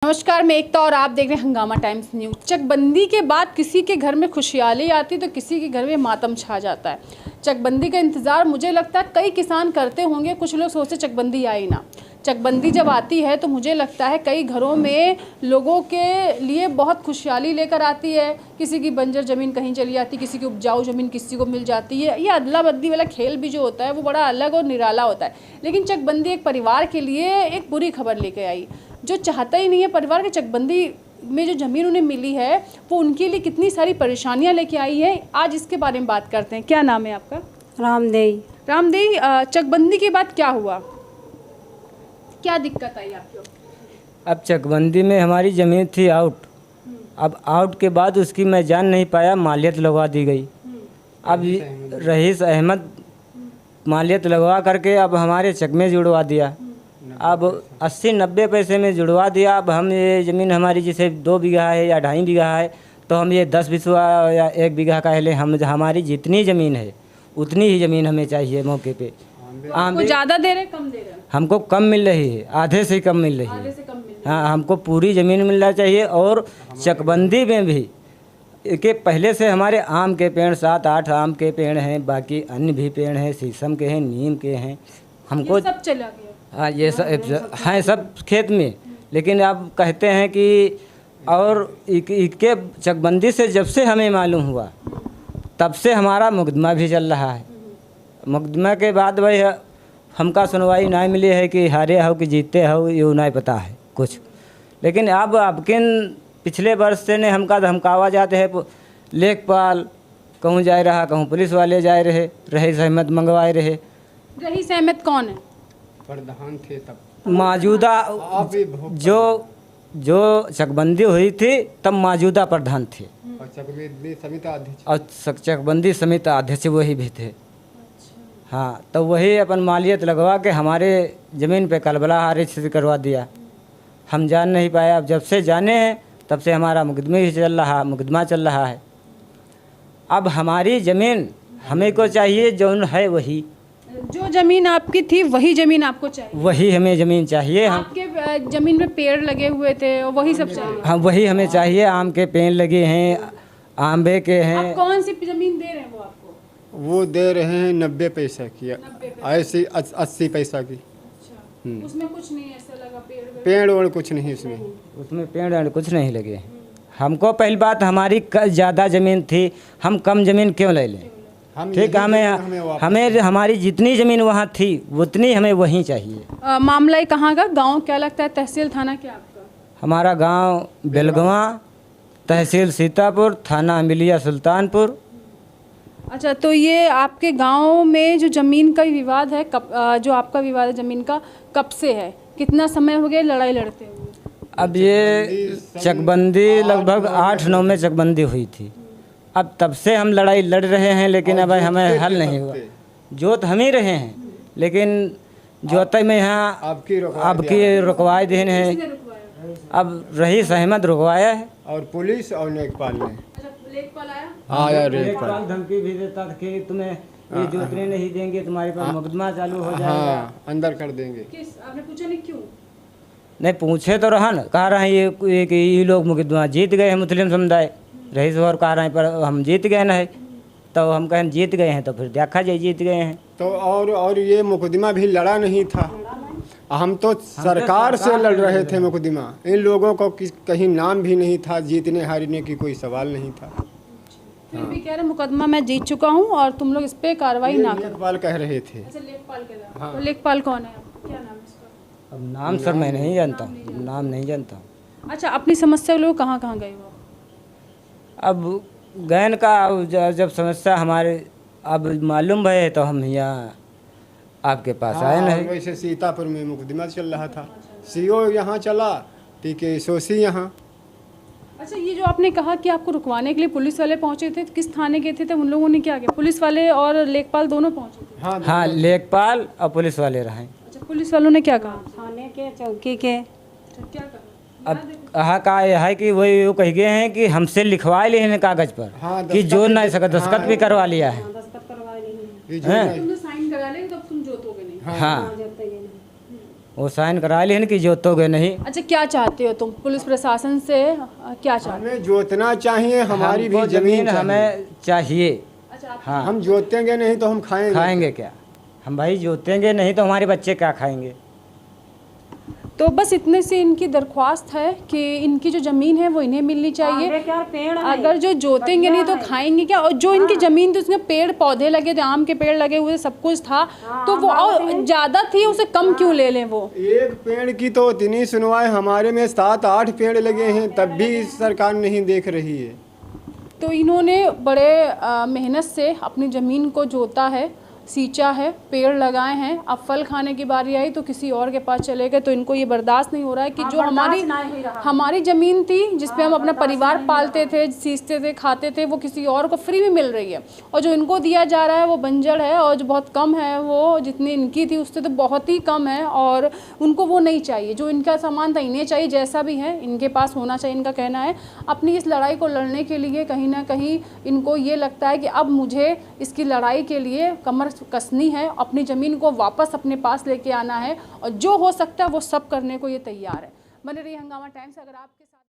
नमस्कार, मैं एकता और आप देख रहे हैं हंगामा टाइम्स न्यूज़। चकबंदी के बाद किसी के घर में खुशहाली आती तो किसी के घर में मातम छा जाता है। चकबंदी का इंतज़ार मुझे लगता है कई किसान करते होंगे। कुछ लोग सोचते चकबंदी आई ना। चकबंदी जब आती है तो मुझे लगता है कई घरों में लोगों के लिए बहुत खुशहाली लेकर आती है। किसी की बंजर ज़मीन कहीं चली जाती, किसी की उपजाऊ ज़मीन किसी को मिल जाती है। ये अदला बदली वाला खेल भी जो होता है वो बड़ा अलग और निराला होता है। लेकिन चकबंदी एक परिवार के लिए एक बुरी खबर लेके आई। जो चाहता ही नहीं है परिवार के चकबंदी में जो ज़मीन उन्हें मिली है वो उनके लिए कितनी सारी परेशानियां लेके आई है। आज इसके बारे में बात करते हैं। क्या नाम है आपका? रामदेई। रामदेई, चकबंदी के बाद क्या हुआ, क्या दिक्कत आई आपको? अब चकबंदी में हमारी ज़मीन थी आउट। अब आउट के बाद उसकी मैं जान नहीं पाया, मालियत लगवा दी गई। अब रईस अहमद मालियत लगवा करके अब हमारे चक में जुड़वा दिया। अब 80-90 पैसे में जुड़वा दिया। अब हम ये ज़मीन हमारी जैसे 2 बीघा है या 2.5 बीघा है तो हम ये 10 बिस्वा या 1 बीघा का है, हम हमारी जितनी ज़मीन है उतनी ही ज़मीन हमें चाहिए मौके पे। आपको ज़्यादा दे रहे कम दे रहे? हमको कम मिल रही है, आधे से कम मिल रही है। आधे से कम मिल रही हाँ, हमको पूरी ज़मीन मिलना चाहिए। और चकबंदी में भी कि पहले से हमारे आम के पेड़ 7-8 आम के पेड़ हैं, बाकी अन्य भी पेड़ हैं, शीशम के हैं, नीम के हैं। हमको ये सब चला गया। हाँ, ये सब हैं सब खेत में। लेकिन अब कहते हैं कि और इसके चकबंदी से जब से हमें मालूम हुआ तब से हमारा मुकदमा भी चल रहा है। मुकदमा के बाद भाई हमका सुनवाई नहीं मिली है कि हारे हो कि जीते हो, ये नहीं पता है कुछ। लेकिन अब किन पिछले वर्ष से ने हमका धमकावा जाते हैं। लेखपाल कहूँ जाए रहा, कहूँ पुलिस वाले जाए रहे, रईस अहमद मंगवाए रहे। रईस अहमद कौन है? प्रधान थे तब मौजूदा जो चकबंदी हुई थी तब मौजूदा प्रधान थे और चकबंदी समिति अध्यक्ष और चकबंदी समिति अध्यक्ष वही भी थे। हाँ, तो वही अपन मालियत लगवा के हमारे ज़मीन पे कलबला हारिस करवा दिया। हम जान नहीं पाया। अब जब से जाने हैं तब से हमारा मुकदमा चल रहा है। अब हमारी ज़मीन हमें को चाहिए, जौन है वही। जो ज़मीन आपकी थी वही ज़मीन आपको चाहिए? वही हमें ज़मीन चाहिए। हम आपके ज़मीन में पेड़ लगे हुए थे और वही सब चाहिए? हाँ, वही हमें चाहिए। आम के पेड़ लगे हैं, आंबे के हैं। आप कौन सी ज़मीन दे रहे हैं वो आपको? वो दे रहे हैं 90 पैसा की, 90 ऐसी 80 पैसा की। अच्छा, उसमें कुछ नहीं ऐसा लगा पेड़ और कुछ नहीं इसमें। उसमें पेड़ कुछ नहीं लगे। हमको पहली बात हमारी ज़्यादा ज़मीन थी, हम कम ज़मीन क्यों ले लें? ठीक, हमें हमारी जितनी ज़मीन वहाँ थी उतनी हमें वहीं चाहिए। मामला ये कहाँ का? गांव क्या लगता है? तहसील थाना क्या आपका? हमारा गांव बेलगवा, तहसील सीतापुर, थाना अमिलिया सुल्तानपुर। अच्छा, तो ये आपके गांव में जो ज़मीन का विवाद है, जो आपका विवाद है ज़मीन का, कब से है? कितना समय हो गया लड़ाई लड़ते हुए? अब ये चकबंदी लगभग 8-9 में चकबंदी हुई थी। अब तब से हम लड़ाई लड़ रहे हैं, लेकिन अब हमें हल नहीं हुआ। जोत हम ही रहे हैं, लेकिन जोते में यहाँ आपकी रुकवाए देने हैं। अब रईस अहमद रुकवाया है और पुलिस और लेखपाल ने। अच्छा, लेखपाल आया? आया लेखपाल धमकी भी देता था कि तुम्हें ये जोतने नहीं देंगे, तुम्हारे पास मुकदमा चालू हो जाएगा। हाँ, अंदर कर देंगे। किस आपने पूछा नहीं क्यों? नहीं पूछे तो रहा न, कह रहे हैं ये लोग मुकदमा जीत गए हैं, मुस्लिम समुदाय। रईस और कह रहे हैं पर हम जीत गए ना है। तो हम कहें जीत गए हैं तो फिर देखा जाए जीत गए हैं। तो और ये मुकदमा भी लड़ा नहीं था। हम तो सरकार से लड़ रहे थे मुकदमा। इन लोगों को कहीं नाम भी नहीं था, जीतने हारने की कोई सवाल नहीं था। फिर भी कह रहे मुकदमा मैं जीत चुका हूँ और तुम लोग इस पे कार्रवाई ना करो। लेखपाल कह रहे थे। अच्छा, लेखपाल कह रहा है। तो लेखपाल कौन है? क्या नाम है इसका? अब नाम सर मैं नहीं जानता हूँ, नाम नहीं जानता हूँ। अच्छा, अपनी समस्या लोग कहाँ कहाँ गए हो? अब गैन का जब समस्या हमारे अब मालूम है तो हम यहाँ आपके पास आए नहीं। वैसे सीतापुर में मुकदमा चल रहा था। सीओ यहाँ चला, टीके सोसी यहाँ। अच्छा, ये जो आपने कहा कि आपको रुकवाने के लिए पुलिस वाले पहुंचे थे, किस थाने के थे? उन लोगों ने क्या किया? पुलिस वाले और लेखपाल दोनों पहुंचे थे? हाँ, लेखपाल और पुलिस वाले रहे। अच्छा, पुलिस वालों ने क्या कहा? थाने के चौकी के क्या कहा? अब कहा यह है कि वही वो कह गए हैं कि हमसे लिखवा लिए हैं कागज पर। हाँ, कि जो नहीं सका दस्तखत भी करवा लिया है। दस्तखत करवा ली है। ये जो हैं? तुमने साइन करा ले तब तुम जोतोगे नहीं? हाँ, वो साइन करा लेन कि जोतोगे नहीं। अच्छा, क्या चाहते हो तुम पुलिस प्रशासन से, क्या चाहते हमें जोतना चाहिए, हमारी भी हमको जमीन हमें चाहिए। हो? अच्छा, हाँ, हम जोतेंगे नहीं तो हम खाएंगे क्या? हम भाई जोतेंगे नहीं तो हमारे बच्चे क्या खाएंगे? तो बस इतने से इनकी दरख्वास्त है कि इनकी जो ज़मीन है वो इन्हें मिलनी चाहिए। क्या पेड़ है? अगर जो जोतेंगे नहीं तो खाएंगे क्या? और जो इनकी ज़मीन थी उसमें पेड़ पौधे लगे थे, आम के पेड़ लगे हुए, सब कुछ था, तो वो और ज़्यादा थी, उसे कम क्यों ले लें वो? एक पेड़ की तो इतनी सुनवाई, हमारे में 7-8 पेड़ लगे हैं तब भी सरकार नहीं देख रही है। तो इन्होंने बड़े मेहनत से अपनी ज़मीन को जोता है, सींचा है, पेड़ लगाए हैं। अब फल खाने की बारी आई तो किसी और के पास चले गए। तो इनको ये बर्दाश्त नहीं हो रहा है कि जो हमारी ज़मीन थी जिस पे हम अपना परिवार पालते थे, सींचते थे, खाते थे, वो किसी और को फ्री में मिल रही है। और जो इनको दिया जा रहा है वो बंजर है और जो बहुत कम है, वो जितनी इनकी थी उससे तो बहुत ही कम है। और उनको वो नहीं चाहिए, जो इनका सामान था इन्हें चाहिए, जैसा भी है इनके पास होना चाहिए। इनका कहना है अपनी इस लड़ाई को लड़ने के लिए कहीं ना कहीं इनको ये लगता है कि अब मुझे इसकी लड़ाई के लिए कमर कसनी है, अपनी ज़मीन को वापस अपने पास लेके आना है और जो हो सकता है वो सब करने को ये तैयार है। बने रहिए हंगामा टाइम्स। अगर आपके